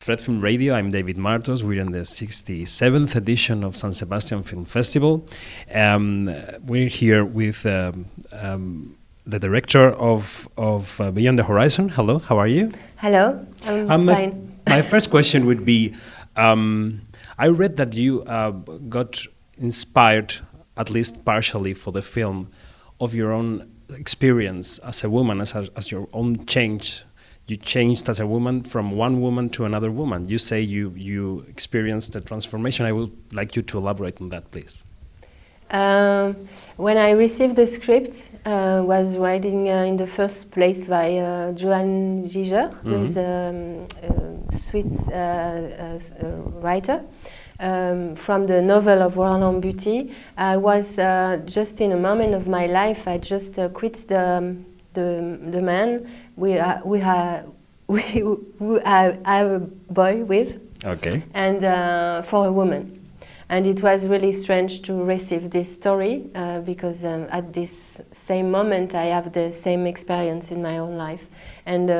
Thread Film Radio. I'm David Martos. We're in the 67th edition of San Sebastian Film Festival. We're here with the director of Beyond the Horizon. Hello, how are you? Hello, I'm fine. My first question would be, I read that you got inspired, at least partially, for the film of your own experience as a woman, as your own change. You changed as a woman from one woman to another woman. You say you experienced a transformation. I would like you to elaborate on that, please. When I received the script, was writing in the first place by Johan Giger, who is a Swiss writer. From the novel of Roland Buty, I was just in a moment of my life. I just quit the man who I have a boy with, okay, and for a woman. And it was really strange to receive this story because at this same moment I have the same experience in my own life, and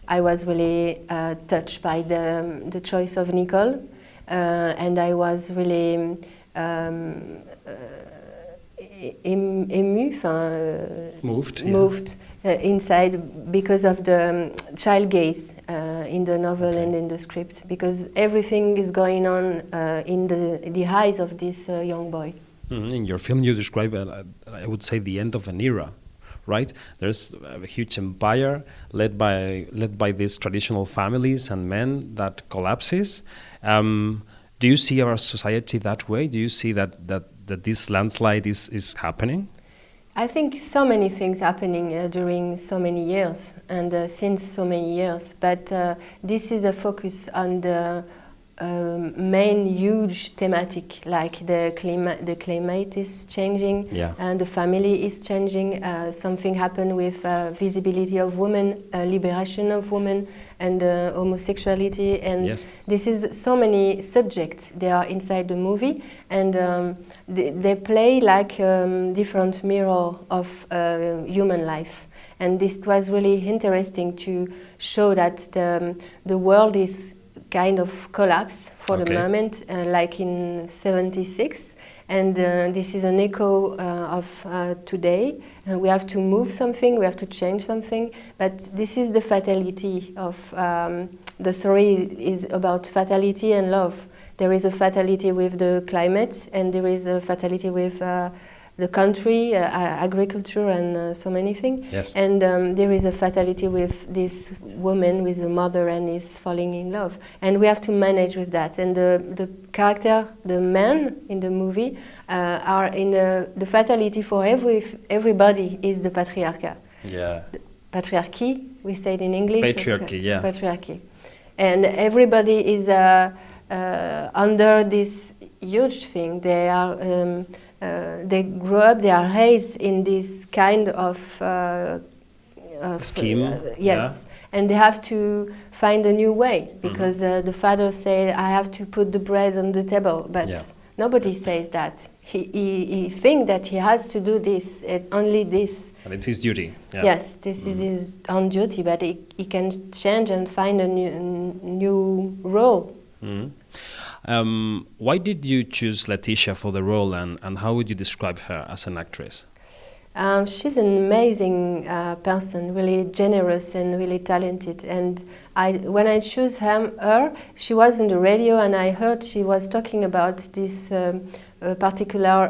I was really touched by the choice of Nicole. And I was really moved inside because of the child gaze in the novel, okay, and in the script, because everything is going on in the eyes of this young boy. Mm-hmm. In your film you describe, I would say, the end of an era, right? There's a huge empire led by these traditional families and men that collapses. Do you see our society that way? Do you see that this landslide is happening? I think so many things happening during so many years and since so many years, but this is a focus on the main huge thematic, like the climate is changing, yeah, and the family is changing. Something happened with visibility of women, liberation of women, and homosexuality, and yes, this is so many subjects. They are inside the movie, and they play like different mirror of human life. And this was really interesting to show that the world is kind of collapse for okay, the moment, like in '76, and this is an echo of today. We have to move something, we have to change something, but this is the fatality of the story is about fatality and love. There is a fatality with the climate, and there is a fatality with the country, agriculture, and so many things. yes, And there is a fatality with this woman, with the mother, and is falling in love. And we have to manage with that. And the character, the men in the movie, are in the fatality for everybody is the patriarchy. yeah, The patriarchy, we say it in English. patriarchy, yeah, patriarchy. And everybody is under this huge thing. They are. They grow up, they are raised in this kind of scheme. Yes, yeah, and they have to find a new way, because the father said, I have to put the bread on the table, but yeah, nobody says that. He thinks that he has to do this, only this. and it's his duty. Yeah. Yes, this is his own duty, but he can change and find a new role. Mm-hmm. Why did you choose Letitia for the role, and how would you describe her as an actress? She's an amazing person, really generous and really talented. And when I chose her, she was in the radio, and I heard she was talking about this particular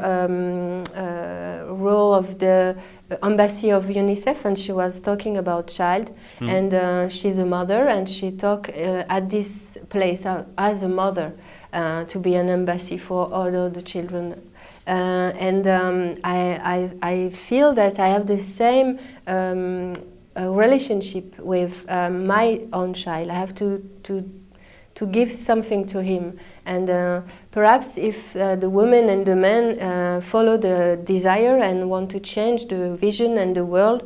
role of the embassy of UNICEF, and she was talking about child. And she's a mother, and she talked at this place as a mother. To be an embassy for all the children, and I feel that I have the same relationship with my own child. I have to give something to him, and perhaps if the woman and the man follow the desire and want to change the vision and the world,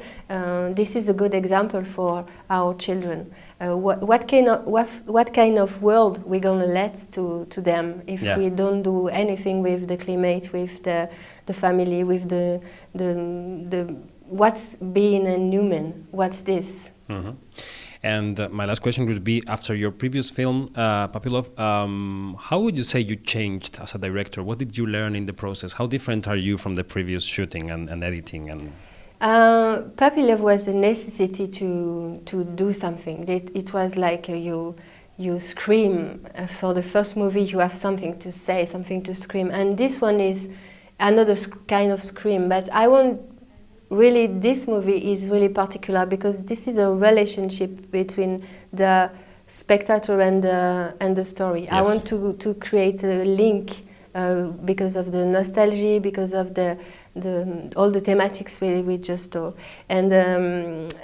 this is a good example for our children. What kind of world we're gonna let to them if we don't do anything with the climate, with the family, with the what's being a human? What's this? Mm-hmm. And my last question would be, after your previous film, Papilov, how would you say you changed as a director? What did you learn in the process? How different are you from the previous shooting and editing? And Papilov was a necessity to do something. It was like you scream. For the first movie, you have something to say, something to scream. And this one is another kind of scream. But I want really, this movie is really particular because this is a relationship between the spectator and the story. Yes. I want to create a link because of the nostalgia, because of all the thematics we just saw. And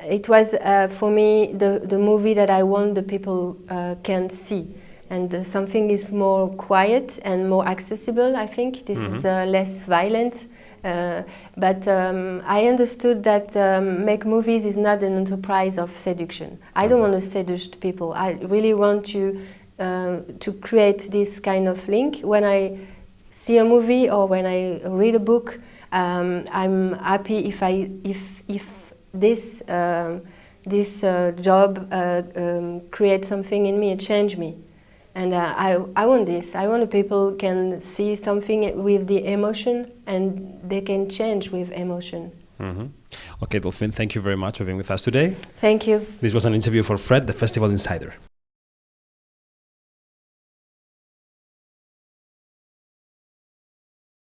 it was, for me, the movie that I want the people can see. And something is more quiet and more accessible, I think. This is less violent. But I understood that make movies is not an enterprise of seduction. I don't want to seduce people. I really want to create this kind of link. When I see a movie or when I read a book, I'm happy if this job creates something in me, it changes me. And I want this. I want people can see something with the emotion and they can change with emotion. Okay, Delphine, thank you very much for being with us today. Thank you. This was an interview for Fred, the Festival Insider.